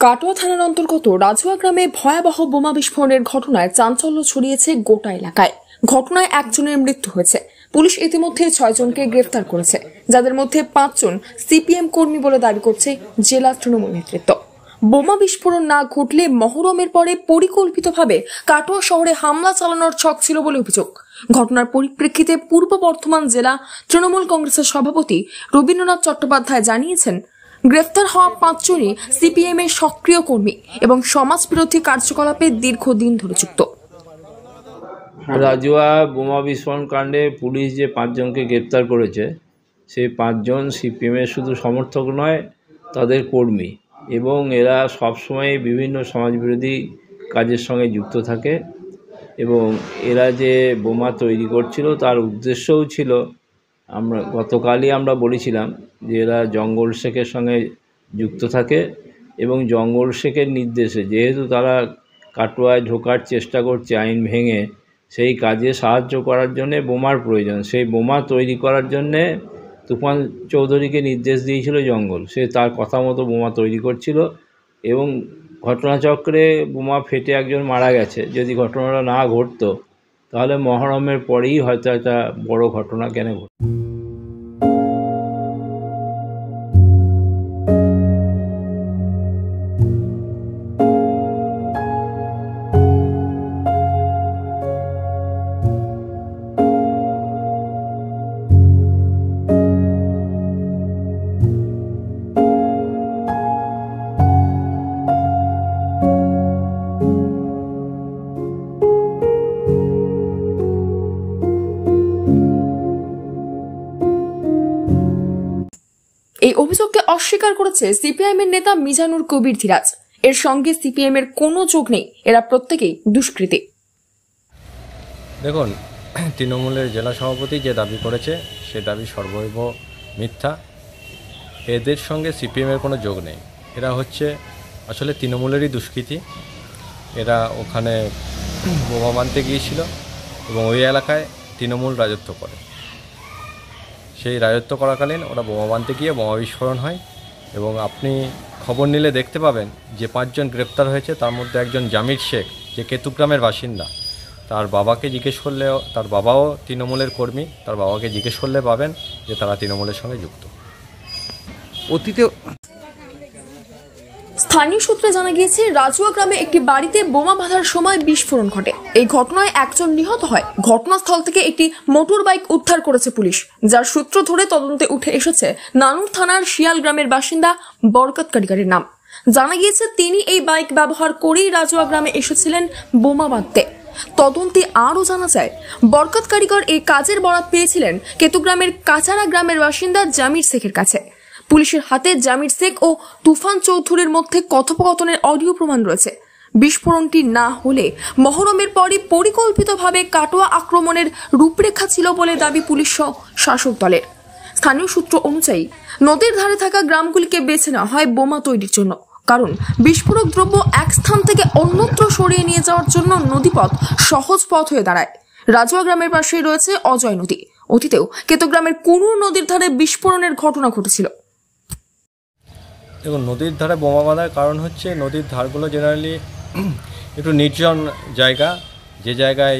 কাটোয়া থানার অন্তর্গত রাজুয়া গ্রামে ভয়াবহ বোমা বিস্ফোরণের ঘটনায় চাঞ্চল্য ছড়িয়েছে গোটা এলাকায়। ঘটনায় একজনের মৃত্যু হয়েছে। পুলিশ ইতিমধ্যে 6 জনকে গ্রেফতার করেছে, যাদের মধ্যে 5 জন সিপিএম কর্মী বলে দাবি করছে জেলা তৃণমূল নেতৃত্ব। বোমা বিস্ফোরণ না ঘটলে মহরমের পরে পরিকল্পিতভাবে কাটোয়া শহরে হামলা চালানোর ছক ছিল বলে অভিযোগ। ঘটনার পরিপ্রেক্ষিতে পূর্ব বর্ধমান জেলা তৃণমূল কংগ্রেসের সভাপতি রবীন্দ্রনাথ চট্টোপাধ্যায় জানিয়েছেন, গ্রেফতার হওয়া 5 জনই সিপিএম এর সক্রিয় কর্মী এবং সমাজ বিরোধী কার্যকলাপে দীর্ঘদিন ধরে যুক্ত। রাজুয়া বোমা বিস্ফোরণ কাণ্ডে পুলিশ যে 5 জনকে গ্রেপ্তার করেছে, সেই 5 জন সিপিএমের শুধু সমর্থক নয়, তাদের কর্মী, এবং এরা সবসময় বিভিন্ন সমাজবিরোধী কাজের সঙ্গে যুক্ত থাকে। এবং এরা যে বোমা তৈরি করছিল তার উদ্দেশ্যও ছিল, গতকালই আমরা বলেছিলাম যে এরা জঙ্গল শেখের সঙ্গে যুক্ত থাকে এবং জঙ্গল শেখের নির্দেশে, যেহেতু তারা কাটোয়ায় ঢোকার চেষ্টা করছে আইন ভেঙে, সেই কাজে সাহায্য করার জন্যে বোমার প্রয়োজন। সেই বোমা তৈরি করার জন্যে তুফান চৌধুরীকে নির্দেশ দিয়েছিল জঙ্গল, সে তার কথা মতো বোমা তৈরি করছিল এবং ঘটনাচক্রে বোমা ফেটে একজন মারা গেছে। যদি ঘটনাটা না ঘটতো তাহলে মহরমের পরেই হয়তো একটা বড় ঘটনা কেন ঘটত। এই অভিযোগকে অস্বীকার করেছে সিপিআইএম এর নেতা মিজানুর কবির ধীরাজ। এর সঙ্গে সিপিএম এর কোনো যোগ নেই, এরা প্রত্যেকেই দুষ্কৃতী। দেখুন, তৃণমূলের জেলা সভাপতি যে দাবি করেছে সে দাবি সর্বৈব মিথ্যা। এদের সঙ্গে সিপিএম এর কোনো যোগ নেই। এরা হচ্ছে আসলে তৃণমূলেরই দুষ্কৃতী। এরা ওখানে বোমা মানতে গিয়েছিল এবং ওই এলাকায় তৃণমূল রাজত্ব করে। সেই রাজত্ব করাকালীন ওরা বোমা বানতে গিয়ে বোমা বিস্ফোরণ হয় এবং আপনি খবর নিলে দেখতে পাবেন যে 5 জন গ্রেপ্তার হয়েছে। তার মধ্যে একজন জামির শেখ, যে কেতুগ্রামের বাসিন্দা। তার বাবাকে জিজ্ঞেস করলে, তার বাবাও তৃণমূলের কর্মী, তার বাবাকে জিজ্ঞেস করলে পাবেন যে তারা তৃণমূলের সঙ্গে যুক্ত। অতীতে স্থানীয় সূত্রে জানা গিয়েছে, রাজুয়া গ্রামে একটি বাড়িতে বোমা বাঁধার সময় বিস্ফোরণ ঘটে। এই ঘটনায় একজন নিহত হয়। ঘটনাস্থল থেকে একটি মোটর বাইক উদ্ধার করেছে পুলিশ, যার সূত্র ধরে তদন্তে উঠে এসেছে নানুর থানার শিয়াল গ্রামের বাসিন্দা বরকত কারিগরের নাম। জানা গিয়েছে তিনি এই বাইক ব্যবহার করেই রাজুয়া গ্রামে এসেছিলেন বোমা বাঁধতে। তদন্তে আরও জানা যায়, বরকত কারিগর এই কাজের বরাত পেয়েছিলেন কেতুগ্রামের কাচারা গ্রামের বাসিন্দা জামির শেখের কাছে। পুলিশের হাতে জামির শেখ ও তুফান চৌধুরীর মধ্যে কথোপকথনের অডিও প্রমাণ রয়েছে। বিস্ফোরণটি না হলে মহরমের পরই পরিকল্পিতভাবে কাটোয়া আক্রমণের রূপরেখা ছিল বলে দাবি পুলিশ শাসক দলের। স্থানীয় সূত্র অনুযায়ী নদীর ধারে থাকা গ্রামগুলিকে বেছে নেওয়া হয় বোমা তৈরির জন্য, কারণ বিস্ফোরক দ্রব্য এক স্থান থেকে অন্যত্র সরিয়ে নিয়ে যাওয়ার জন্য নদীপথ সহজ পথ হয়ে দাঁড়ায়। রাজুয়া গ্রামের পাশেই রয়েছে অজয় নদী। অতীতেও কেতুগ্রামের কুনুর নদীর ধারে বিস্ফোরণের ঘটনা ঘটেছিল। দেখুন, নদীর ধারে বোমা বাঁধার কারণ হচ্ছে নদীর ধারগুলো জেনারেলি একটু নির্জন জায়গা, যে জায়গায়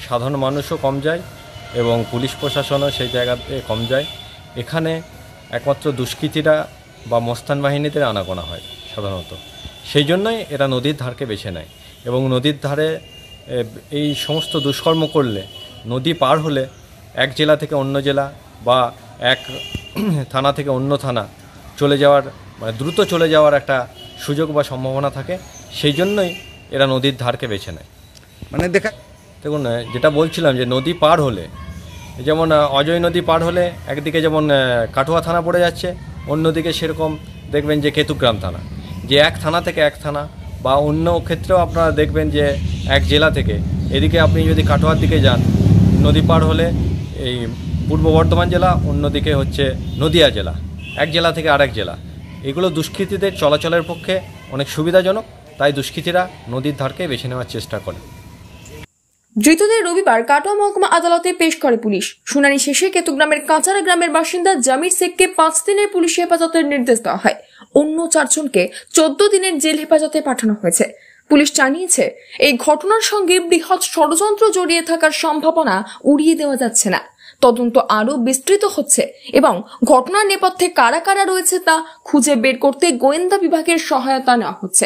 সাধারণ মানুষও কম যায় এবং পুলিশ প্রশাসনও সেই জায়গাতে কম যায়। এখানে একমাত্র দুষ্কৃতীরা বা মস্তান বাহিনীদের আনাগোনা হয় সাধারণত। সেই জন্যই এরা নদীর ধারকে বেছে নেয় এবং নদীর ধারে এই সমস্ত দুষ্কর্ম করলে নদী পার হলে এক জেলা থেকে অন্য জেলা বা এক থানা থেকে অন্য থানা চলে যাওয়ার, মানে দ্রুত চলে যাওয়ার একটা সুযোগ বা সম্ভাবনা থাকে। সেই জন্যই এরা নদীর ধারকে বেছে নেয়। মানে দেখুন, যেটা বলছিলাম যে নদী পার হলে, যেমন অজয় নদী পার হলে একদিকে যেমন কাটোয়া থানা পড়ে যাচ্ছে, অন্যদিকে সেরকম দেখবেন যে কেতুগ্রাম থানা। যে এক থানা থেকে এক থানা, বা অন্য ক্ষেত্রেও আপনারা দেখবেন যে এক জেলা থেকে, এদিকে আপনি যদি কাটোয়ার দিকে যান, নদী পার হলে এই পূর্ব বর্ধমান জেলা, অন্যদিকে হচ্ছে নদিয়া জেলা, এক জেলা থেকে আরেক জেলা। এগুলো দুষ্কৃতীদের চলাচলের পক্ষে অনেক সুবিধাজনক, তাই দুষ্কৃতীরা নদীর ধারকে বেছে নেওয়ার চেষ্টা করে। ধৃতদের রবিবার কাটোয়া মহকুমা আদালতে পেশ করে পুলিশ। শুনানি শেষে কেতুগ্রামের কাঁচারা গ্রামের বাসিন্দা জামির শেখকে 5 দিনের পুলিশ হেফাজতের নির্দেশ দেওয়া হয়। অন্য 4 জনকে 14 দিনের জেল হেফাজতে পাঠানো হয়েছে। পুলিশ জানিয়েছে, এই ঘটনার সঙ্গে বৃহৎ ষড়যন্ত্র জড়িয়ে থাকার সম্ভাবনা উড়িয়ে দেওয়া যাচ্ছে না। তদন্ত আরো বিস্তৃত হচ্ছে এবং ঘটনার নেপথ্যে কারা কারা রয়েছে তা খুঁজে বের করতে গোয়েন্দা বিভাগের সহায়তা নেওয়া হচ্ছে।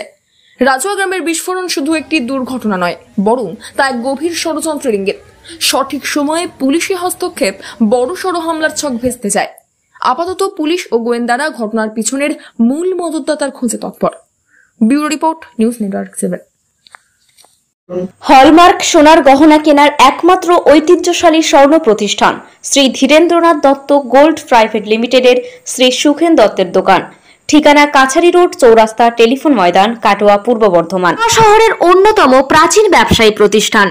রাজুয়া গ্রামের বিস্ফোরণ শুধু একটি দুর্ঘটনা নয়, বরং তা এক গভীর ষড়যন্ত্রের ইঙ্গিত। সঠিক সময়ে পুলিশি হস্তক্ষেপ বড়সড় হামলার ছক ভেস্তে যায়। আপাতত পুলিশ ও গোয়েন্দারা ঘটনার পিছনের মূল মদতদাতার খোঁজে তৎপর। Bureau report, news network 7। Hallmark সোনার গহনা কেনার একমাত্র ঐতিহ্যশালী স্বর্ণ প্রতিষ্ঠান শ্রী ধীরেন্দ্রনাথ দত্ত গোল্ড প্রাইভেট লিমিটেডের শ্রী সুখেন দত্তের দোকান। ঠিকানা কাছারি রোড, চৌরাস্তা, টেলিফোন ময়দান, কাটোয়া, পূর্ব বর্ধমান। শহরের অন্যতম প্রাচীন ব্যবসায়ী প্রতিষ্ঠান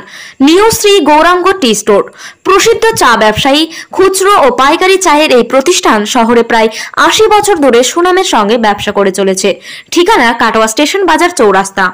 new Shri Gouranga tea store. প্রসিদ্ধ চা ব্যবসায়ী, খুচরো ও পাইকারি চায়ের এই প্রতিষ্ঠান শহরে প্রায় 80 বছর ধরে সুনামের সঙ্গে ব্যবসা করে চলেছে। ঠিকানা কাটোয়া স্টেশন বাজার, চৌরাস্তা।